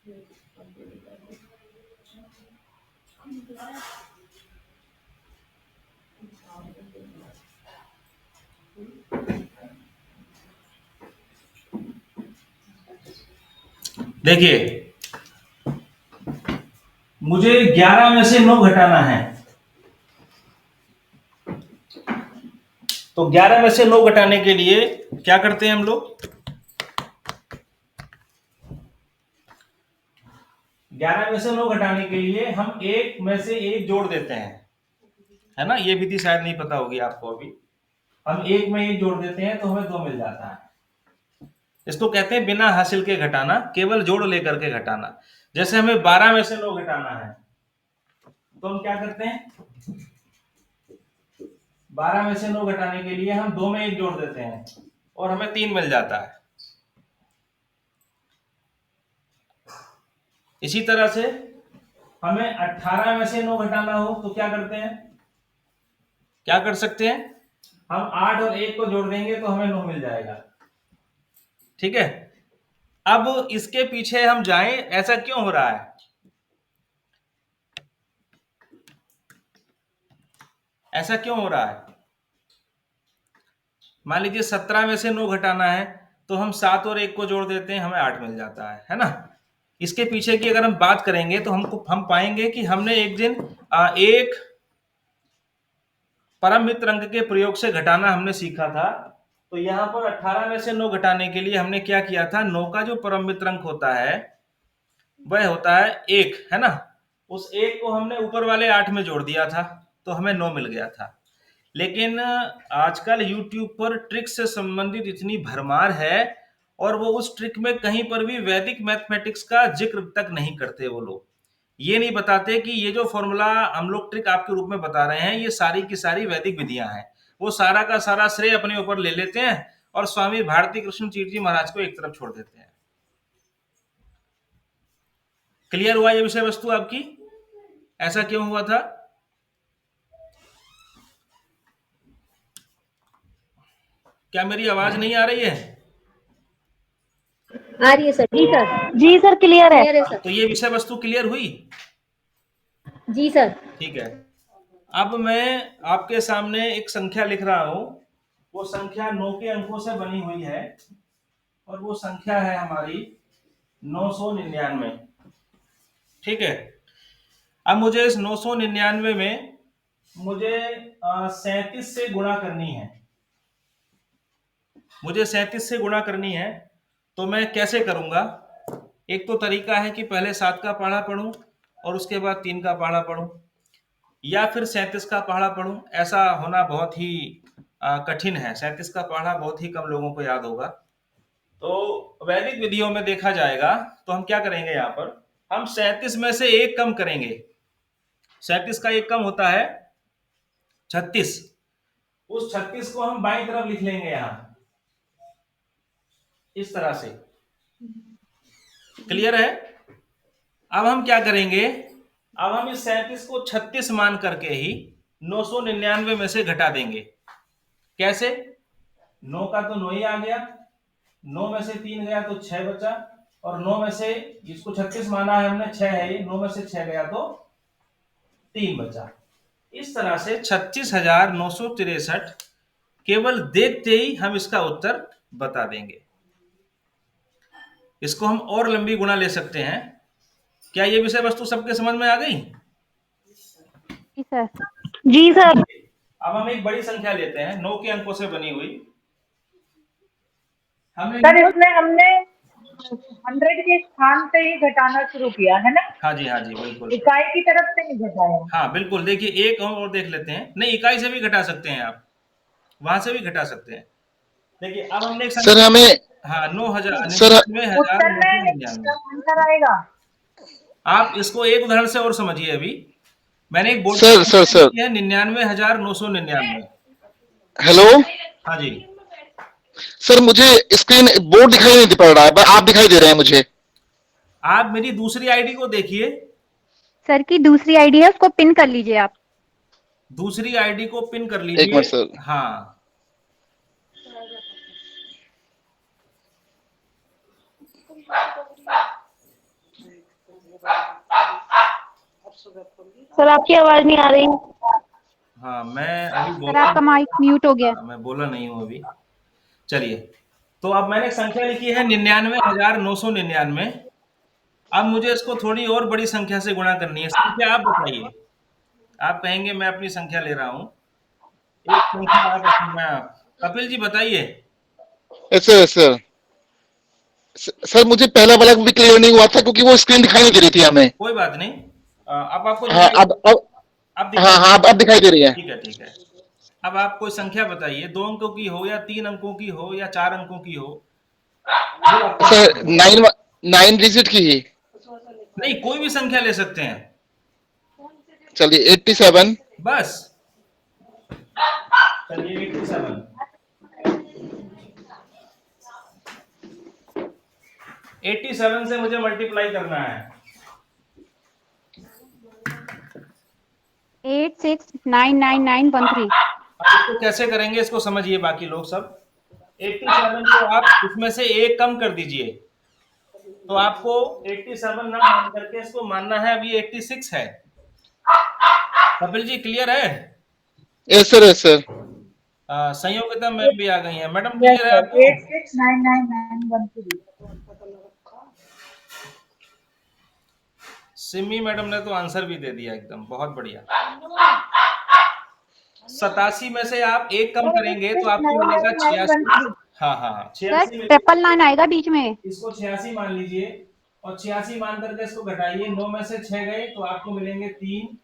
देखिए, मुझे 11 में से 9 घटाना है, तो 11 में से 9 घटाने के लिए क्या करते हैं हम लोग? 11 में से 9 घटाने के लिए हम 1 में से 1 जोड़ देते हैं, है ना? ये विधि शायद नहीं पता होगी आपको अभी। हम 1 में 1 जोड़ देते हैं तो हमें 2 मिल जाता है। इसको कहते हैं बिना हासिल के घटाना, केवल जोड़ लेकर के घटाना। जैसे हमें 12 में से 9 घटाना है, तो हम क्या करते हैं? 12 में से 9 घटाने के लिए हम 2 में 1 जोड़ देते हैं और हमें 3 मिल जाता है। इसी तरह से हमें 18 में से 9 घटाना हो तो क्या करते हैं? क्या कर सकते हैं? हम 8 और 1 को जोड़ देंगे तो हमें 9 मिल जाएगा। ठीक है, अब इसके पीछे हम जाएं, ऐसा क्यों हो रहा है? ऐसा क्यों हो रहा है? मान लीजिए 17 में से 9 घटाना है तो हम 7 और 1 को जोड़ देते हैं, हमें 8 मिल जाता है ना? इसके पीछे की अगर हम बात करेंगे तो हम पाएंगे कि हमने एक दिन एक परम मित्र अंक के प्रयोग से घटाना हमने सीखा था। तो यहाँ पर 18 में से 9 घटाने के लिए हमने क्या किया था? 9 का जो परम मित्र अंक होता है वह होता है 1, है ना? उस 1 को हमने ऊपर वाले 8 में जोड़ दिया था तो हमें 9 मिल गया था। लेकिन आजकल YouTube पर ट्रिक से संबंधित इतनी भरमार है और वो उस ट्रिक में कहीं पर भी वैदिक मैथमेटिक्स का जिक्र तक नहीं करते। वो लोग ये नहीं बताते कि ये जो फॉर्मूला हम लोग ट्रिक आपके रूप में बता रहे हैं, ये सारी की सारी वैदिक विधियां हैं। वो सारा का सारा श्रेय अपने ऊपर ले लेते हैं और स्वामी भारती कृष्ण तीर्थ जी महाराज को एक तरफ छोड़ देते हैं। क्लियर हुआ ये विषय वस्तु आपकी? ऐसा क्यों हुआ था? क्या मेरी आवाज नहीं आ रही है? आ रही है सर। जी सर। जी सर, क्लियर है। क्लियर है सर। तो ये विषय वस्तु क्लियर हुई? जी सर। ठीक है, अब मैं आपके सामने एक संख्या लिख रहा हूं। वो संख्या 9 के अंकों से बनी हुई है और वो संख्या है हमारी 999। ठीक है, अब मुझे इस 999 में मुझे 37 से गुणा करनी है। मुझे 37 से गुणा करनी है, तो मैं कैसे करूंगा? एक तो तरीका है कि पहले 7 का पहाड़ा पढ़ूं और उसके बाद 3 का पहाड़ा पढ़ूं, या फिर 37 का पहाड़ा पढ़ूं। ऐसा होना बहुत ही कठिन है। 37 का पहाड़ा बहुत ही कम लोगों को याद होगा। तो वैदिक विधियों में देखा जाएगा तो हम क्या करेंगे? यहाँ पर हम 37 में से एक कम करेंगे। 37 का एक कम होता है 36। उस 36 को हम बाईं तरफ लिख लेंगे यहाँ, इस तरह से। क्लियर है? अब हम क्या करेंगे? अब हम इस 37 को 36 मान करके ही 999 में से घटा देंगे। कैसे? 9 का तो 9 ही आ गया, 9 में से 3 गया तो 6 बचा, और 9 में से इसको 36 माना है हमने, 6 है ये, 9 में से 6 गया तो 3 बचा। इस तरह से 36,963 केवल देखते ही हम इसका उत्तर बता देंगे। इसको हम और लंबी गुणा ले सकते हैं। क्या ये विषय वस्तु सबके समझ में आ गई? जी सर। जी सर। अब हम एक बड़ी संख्या लेते हैं 9 के अंकों से बनी हुई। सर इसमें हमने 100 के स्थान से ही घटाना शुरू किया है ना? हाँ जी, हाँ जी, बिल्कुल। इकाई की तरफ से नहीं घटाया। हाँ बिल्कुल। देखिए, एक और देख लेते हैं। नहीं, इकाई से भी घटा सकते हैं आप, वहां से भी घटा सकते हैं। देखिए, अब हमने सर हमें हाँ 9,000 सर उत्तर में 99,999। अंतर आएगा। आप इसको एक उदाहरण से और समझिए। अभी मैंने एक board sir sir sir 99,999। Hello हाँ जी, सर, मुझे स्क्रीन बोर्ड दिखाई नहीं पड़ रहा है, आप दिखाई दे रहे हैं मुझे। आप मेरी दूसरी आईडी को देखिए। सर की दूसरी आईडी है, उसको पिन कर लीजिए आप। दूसरी आईडी को पिन कर एक लीजिए। Minute sir. हाँ, सर आपकी आवाज नहीं आ रही। हाँ, मैं अभी सर बोला, आपका माइक म्यूट हो गया। मैं बोला नहीं हूँ अभी। चलिए, तो अब मैंने संख्या लिखी है 99,999। अब मुझे इसको थोड़ी और बड़ी संख्या से गुणा करनी है। संख्या आप बताइए, आप कहेंगे मैं अपनी संख्या ले रहा हूँ, एक संख्या आप अपना, कपिल जी बताइए। सर सर सर मुझे पहला वाला भी क्लियर नहीं हुआ था क्योंकि वो स्क्रीन दिखाई नहीं दे रही थी हमें। कोई बात नहीं, अब आपको हाँ दिखाई, अब अब हाँ दिखाई, हाँ अब दिखाई दे रही है। ठीक है ठीक है। अब आप कोई संख्या बताइए, 2 अंकों की हो या 3 अंकों की हो या 4 अंकों की हो, जो आपको सर पसंद हो। 9 डिजिट की ही। नहीं, कोई भी संख्या ले सकते हैं, चलिए 87। बस। चलिए 87, 87 से मुझे मल्टीप्लाई करना है। 86,99913। अब इसको कैसे करेंगे, इसको समझिए बाकी लोग सब। 87 को आप इसमें से एक कम कर दीजिए, तो आपको 87 ना मान करके इसको मानना है अभी 86 है। कपिल जी क्लियर है? Yes sir yes sir. Sanyogita ma'am भी आ गई हैं। मैडम यस क्लियर है सर, आपको? 86,99913। सिमी मैडम ने तो आंसर भी दे दिया एकदम, बहुत बढ़िया। 87 में से आप एक कम करेंगे तो आपको मिलेगा 86। हाँ हाँ हाँ, सर 86 में 999 आएगा बीच में। इसको 86 मान लीजिए, और 86 मान करके इसको घटाइए। 9 में से 6 गए तो आपको मिलेंगे 3,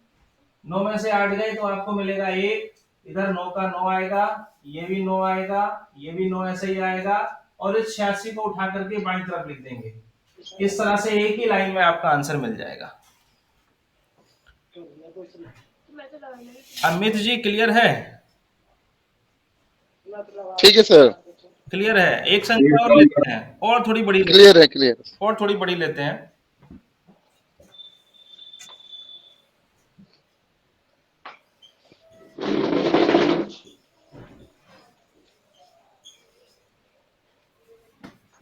9 में से 8 गए तो आपको मिलेगा 1, इधर 9 का 9 आएगा, ये भी 9 आएगा, ये भी 9 ऐसे ही आएगा, और इस 86 को उठा करके बाईं तरफ लिख देंगे। इस तरह से एक ही लाइन में आपका आंसर मिल जाएगा। अमित जी क्लियर है? ठीक है सर। क्लियर है। एक संख्या और लेते हैं, और थोड़ी बड़ी लेते क्लियर है क्लियर। हैं, और थोड़ी बड़ी लेते हैं।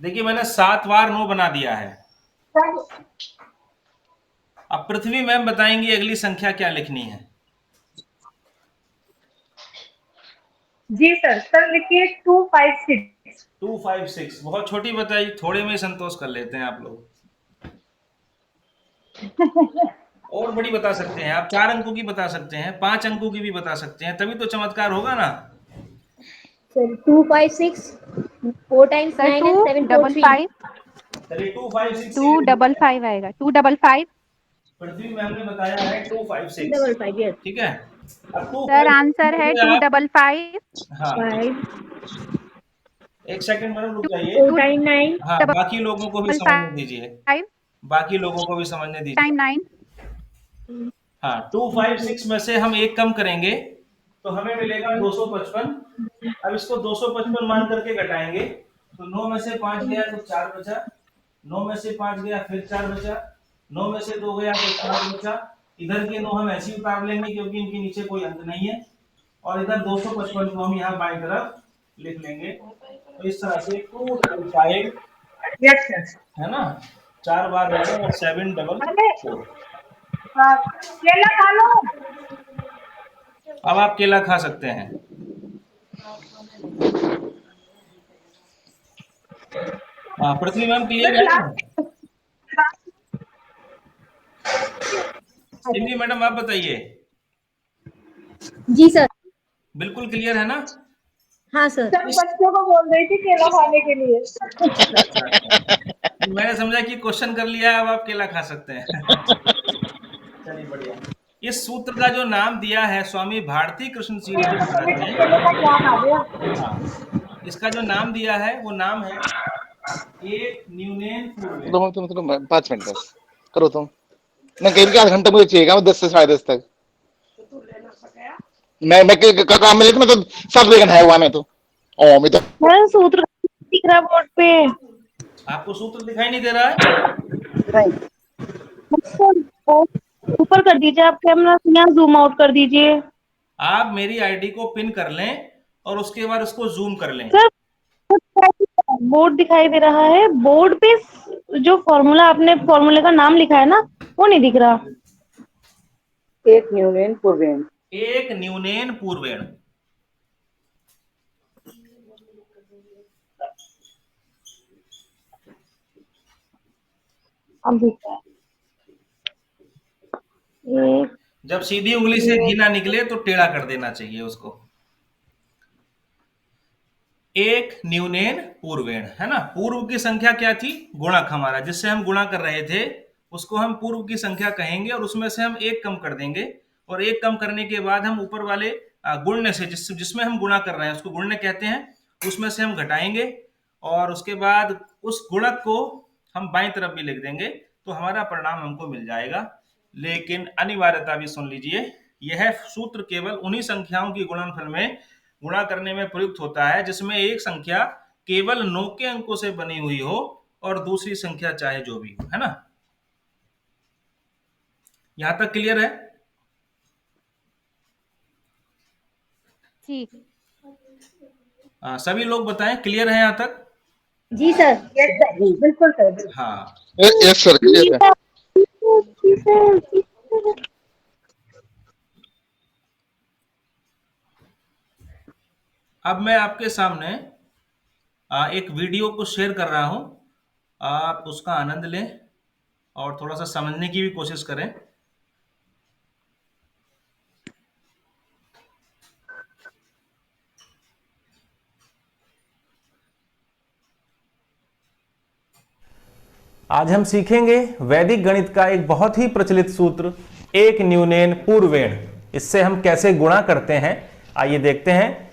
देखिए मैंने 7 बार 9 बना दिया है। अब पृथ्वी मैम बताएंगी अगली संख्या क्या लिखनी है। जी सर, सर लिखिए 256। 256 बहुत छोटी बताई, थोड़े में ही संतोष कर लेते हैं आप लोग। और बड़ी बता सकते हैं आप, 4 अंकों की बता सकते हैं, 5 अंकों की भी बता सकते हैं, तभी तो चमत्कार होगा ना। Sir 256 4 times sir 9 and 7 4 3। 255 चलिए 256 255 आएगा। 255। पृथ्वी मैम ने बताया है 256, 255 यस। ठीक है। अब सर आंसर है 255। हाँ 5 एक सेकंड मैडम रुक जाइए। 4 times 9 हाँ बाकी लोगों को भी समझने दीजिए, 5 बाकी लोगों को भी समझने दीजिए। टाइम 9। हाँ 256 में से हम एक कम करेंगे तो हमें मिलेगा 255। अब इसको 255 मान करके घटाएंगे तो 9 में से 5 गया तो 4 बचा, 9 में से 5 गया फिर 4 बचा, 9 में से 2 गया तो 5 बचा। इधर के 9 हम ऐसे ही उतार लेंगे क्योंकि इनके नीचे कोई अंक नहीं है, और इधर 255 को हम यहाँ बाईं तरफ लिख लेंगे। तो इस तरह से 255 यस सर। है ना, 4 बार रहेगा और 744। केला खा लो। अब आप केला खा सकते हैं। हाँ पृथ्वी मैम क्लियर है? सिंधी मैडम आप बताइए। जी सर। बिल्कुल क्लियर है ना? हाँ सर। सब बच्चों को बोल रही थी केला खाने के लिए। मैंने समझा कि क्वेश्चन कर लिया है, अब आप केला खा सकते हैं। चलिए बढ़िया। इस सूत्र का जो नाम दिया है स्वामी भारती कृष्ण जी महाराज ने, हाँ, इसका जो नाम दिया है वो नाम है एक न्यूनेन पूर्व। तुम 5 मिनट बस करो तुम। मैं कहीं आधा घंटा मुझे चाहिए 10 से 10:30 तक। मैं काम में लेता, मैं तो सब लेकिन है हुआ मैं तो। ओ मैं तो सूत्र दिख रहा बोर्ड पे। आपको सूत्र दिखाई नहीं दे रहा है? ऊपर कर दीजिए, आप कैमरा यहाँ जूम आउट कर दीजिए। आप मेरी आईडी को पिन कर लें और उसके बाद उसको जूम कर लें। सर बोर्ड दिखाई दे रहा है, बोर्ड पे जो फॉर्मूला आपने फॉर्मूले का नाम लिखा है ना, वो नहीं दिख रहा। एक न्यूनेन पूर्वेण। एक न्यूनेन पूर्वेण। अब दिख रहा है। एक जब सीधी उंगली से घी ना निकले तो टेढ़ा कर देना चाहिए उसको। एक न्यूनेन पूर्वेण, है ना। पूर्व की संख्या क्या थी? गुणक हमारा, जिससे हम गुणा कर रहे थे उसको हम पूर्व की संख्या कहेंगे, और उसमें से हम एक कम कर देंगे, और एक कम करने के बाद हम ऊपर वाले गुण्य से, जिसमें हम गुणा कर रहे हैं उसको गुण्य कहते हैं, उसमें से हम घटाएंगे, और उसके बाद उस गुणक को हम बाईं तरफ भी लिख देंगे, तो हमारा परिणाम हमको मिल जाएगा। लेकिन अनिवार्यता भी सुन लीजिए, यह सूत्र केवल उन्हीं संख्याओं की गुणनफल में गुणा करने में प्रयुक्त होता है जिसमें एक संख्या केवल 9 के अंकों से बनी हुई हो और दूसरी संख्या चाहे जो भी हो, है ना। यहां तक क्लियर है? जी। सभी लोग बताएं, क्लियर है यहां तक? जी सर। यस सर, बिल्कुल सर। हाँ। यस सर, क्लियर है। अब मैं आपके सामने एक वीडियो को शेयर कर रहा हूं, आप उसका आनंद लें और थोड़ा सा समझने की भी कोशिश करें। आज हम सीखेंगे वैदिक गणित का एक बहुत ही प्रचलित सूत्र, एक न्यूनेन पूर्वेण। इससे हम कैसे गुणा करते हैं, आइए देखते हैं।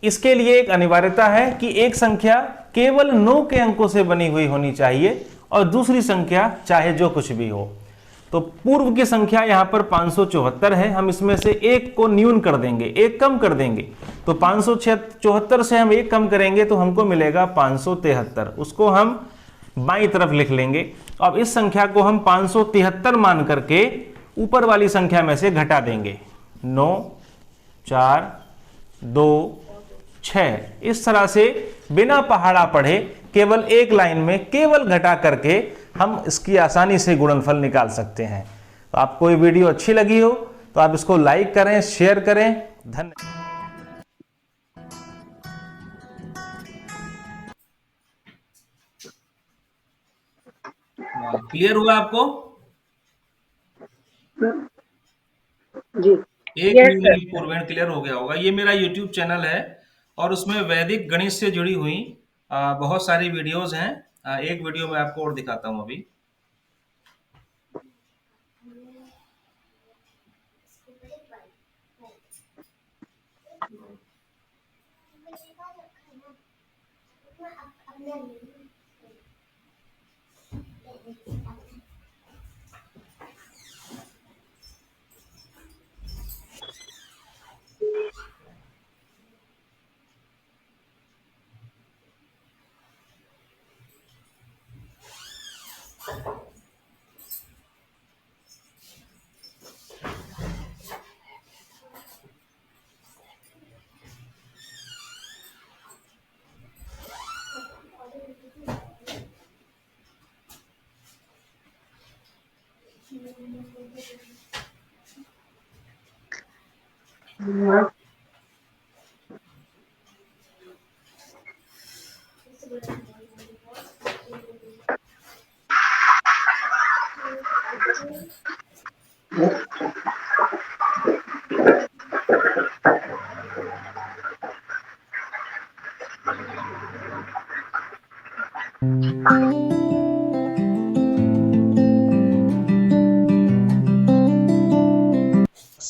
इसके लिए एक अनिवार्यता है कि एक संख्या केवल 9 के अंकों से बनी हुई होनी चाहिए और दूसरी संख्या चाहे जो कुछ भी हो। तो पूर्व की संख्या यहां पर 574 है, हम इसमें से एक को न्यून कर देंगे, एक कम कर देंगे, तो 574 से हम एक कम करेंगे तो हमको मिलेगा 573, उसको हम बाईं तरफ लिख लेंगे। अब इस संख्या को हम 573 मान करके ऊपर वाली संख्या में से घटा देंगे, 9, 4, 2, 6। इस तरह से बिना पहाड़ा पढ़े केवल एक लाइन में केवल घटा करके हम इसकी आसानी से गुणनफल निकाल सकते हैं। तो आपको ये वीडियो अच्छी लगी हो तो आप इसको लाइक करें, शेयर करें। धन्यवाद। क्लियर हुआ आपको? जी। एक यस न्यूनेन सर। पूर्वेण क्लियर हो गया होगा। ये मेरा YouTube चैनल है और उसमें वैदिक गणित से जुड़ी हुई बहुत सारी वीडियोस हैं। एक वीडियो मैं आपको और दिखाता हूं अभी।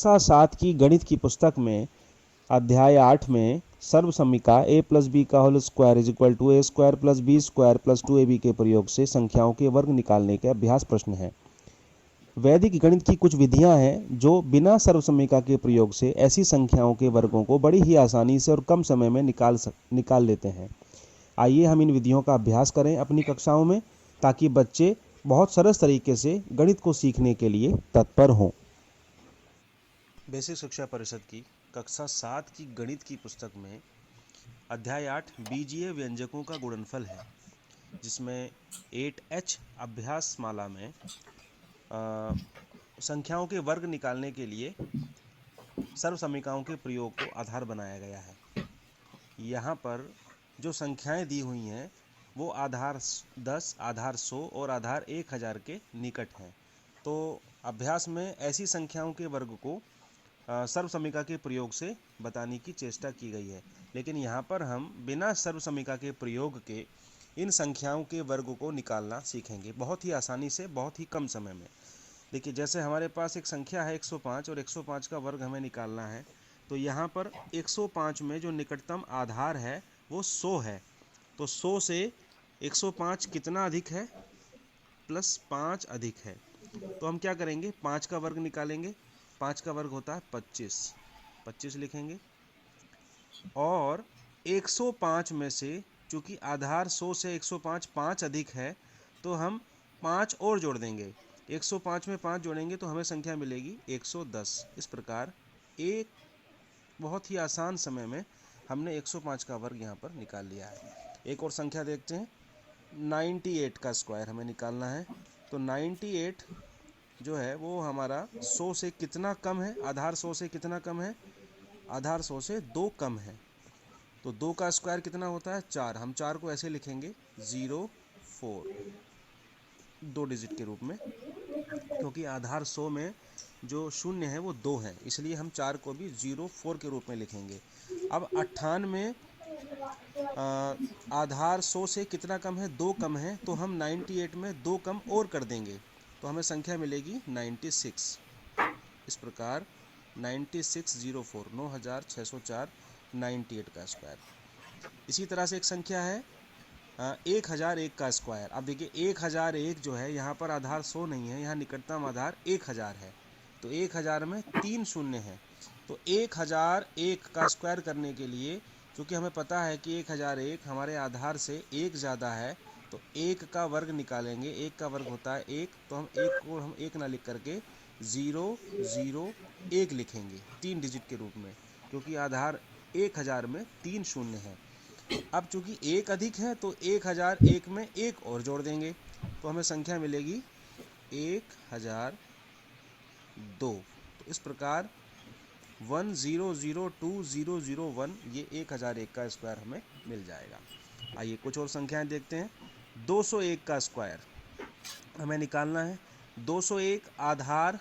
कक्षा 7 की गणित की पुस्तक में अध्याय 8 में सर्वसमीका a प्लस बी का whole square is equal to A square plus B square plus 2ab के प्रयोग से संख्याओं के वर्ग निकालने के अभ्यास प्रश्न है। वैदिक गणित की कुछ विधियां हैं जो बिना सर्वसमीका के प्रयोग से ऐसी संख्याओं के वर्गों को बड़ी ही आसानी से और कम समय में निकाल लेते हैं। आइए हम इन विधियों का अभ्यास करें अपनी कक्षाओं में, ताकि बच्चे बहुत सरल तरीके से गणित को सीखने के लिए तत्पर हों। बेसिक शिक्षा परिषद की कक्षा 7 की गणित की पुस्तक में अध्याय 8 बीजीय व्यंजकों का गुणनफल है, जिसमें 8H अभ्यास माला में संख्याओं के वर्ग निकालने के लिए सर्व समीकरणों के प्रयोग को आधार बनाया गया है। यहाँ पर जो संख्याएं दी हुई हैं वो आधार 10, आधार 100 और आधार 1000 के निकट हैं। तो अभ्यास में ऐसी संख्याओं के वर्ग को सर्व समीकरण के प्रयोग से बताने की चेष्टा की गई है, लेकिन यहाँ पर हम बिना सर्व समीकरण के प्रयोग के इन संख्याओं के वर्ग को निकालना सीखेंगे बहुत ही आसानी से, बहुत ही कम समय में। देखिए, जैसे हमारे पास एक संख्या है 105 और 105 का वर्ग हमें निकालना है, तो यहाँ पर 105 में जो निकटतम आधार है वो 100 है। तो 100 से 105 कितना अधिक है? प्लस 5 अधिक है। तो हम क्या करेंगे? 5 का वर्ग निकालेंगे। 5 का वर्ग होता है 25, 25 लिखेंगे। और 105 में से चूँकि आधार 100 से 105 5 अधिक है, तो हम 5 और जोड़ देंगे। 105 में 5 जोड़ेंगे तो हमें संख्या मिलेगी 110। इस प्रकार एक बहुत ही आसान समय में हमने 105 का वर्ग यहाँ पर निकाल लिया है। एक और संख्या देखते हैं, 98 का स्क्वायर हमें निकालना है। तो 98 जो है वो हमारा 100 से कितना कम है? आधार 100 से कितना कम है? आधार 100 से 2 कम है। तो 2 का स्क्वायर कितना होता है? 4। हम 4 को ऐसे लिखेंगे 04, 2 डिजिट के रूप में, क्योंकि आधार 100 में जो शून्य है वो 2 है, इसलिए हम 4 को भी 04 के रूप में लिखेंगे। अब 98 आधार 100 से कितना कम है? 2 कम है, तो हम 98 में 2 कम और कर देंगे तो हमें संख्या मिलेगी 96। इस प्रकार 9604, 9604, 98 का स्क्वायर। इसी तरह से एक संख्या है 1001 का स्क्वायर। अब देखिए 1001 जो है, यहाँ पर आधार 100 नहीं है, यहाँ निकटतम आधार 1000 है। तो 1000 में 3 शून्य है। तो 1001 का स्क्वायर करने के लिए, क्योंकि हमें पता है कि 1001 हमारे आधार से 1 ज़्यादा है, तो 1 का वर्ग निकालेंगे। 1 का वर्ग होता है 1, तो हम 1 को हम 1 ना लिख करके 001 लिखेंगे 3 डिजिट के रूप में, क्योंकि आधार 1000 में 3 शून्य है। अब चूंकि 1 अधिक है तो 1001 में 1 और जोड़ देंगे तो हमें संख्या मिलेगी 1002। तो इस प्रकार 1002,001 ये 1001 का स्क्वायर हमें मिल जाएगा। आइए कुछ और संख्याएं देखते हैं। 201 का स्क्वायर हमें निकालना है। 201 आधार,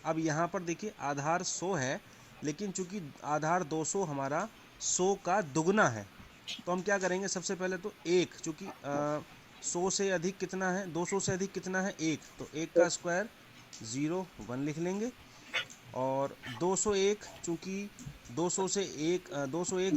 अब यहाँ पर देखिए आधार 100 है, लेकिन चूंकि आधार 200 हमारा 100 का दुगना है, तो हम क्या करेंगे? सबसे पहले तो 1, चूँकि 100 से अधिक कितना है? 200 से अधिक कितना है? 1, तो 1 का स्क्वायर 01 लिख लेंगे। और 201 चूँकि 200 से 200 से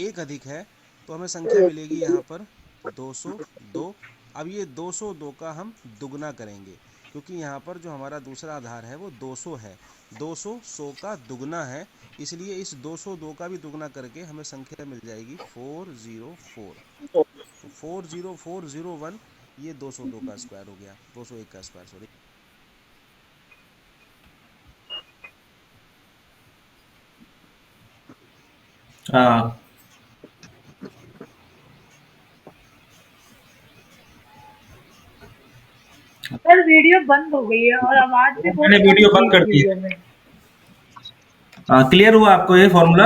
1 अधिक है, तो हमें संख्या मिलेगी यहाँ पर 202। अब ये 202 का हम दुगना करेंगे, क्योंकि यहाँ पर जो हमारा दूसरा आधार है वो 200 है। 200 100 का दुगना है, इसलिए इस 202 का भी दुगना करके हमें संख्या मिल जाएगी 404। तो 40401 ये 202 का स्क्वायर हो गया, 201 का स्क्वायर, सॉरी। हाँ, सर वीडियो बंद हो गई है और आवाज भी बहुत मैंने वीडियो बंद कर दी। वीडियो में। क्लियर हुआ आपको ये फॉर्मूला?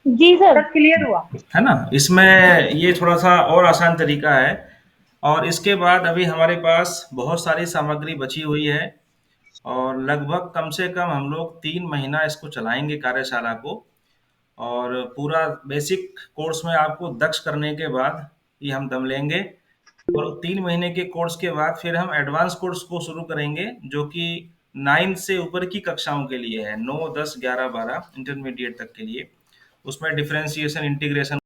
जी सर। सब क्लियर हुआ है ना? इसमें ये थोड़ा सा और आसान तरीका है। और इसके बाद अभी हमारे पास बहुत सारी सामग्री बची हुई है और लगभग कम से कम हम लोग 3 महीना इसको चलाएंगे कार्यशाला को। और पूरा बेसिक कोर्स में आपको दक्ष करने के बाद ये हम दम लेंगे। और 3 महीने के कोर्स के बाद फिर हम एडवांस कोर्स को शुरू करेंगे, जो कि 9 से ऊपर की कक्षाओं के लिए है, 9, 10, 11, 12 इंटरमीडिएट तक के लिए। उसमें डिफरेंशिएशन, इंटीग्रेशन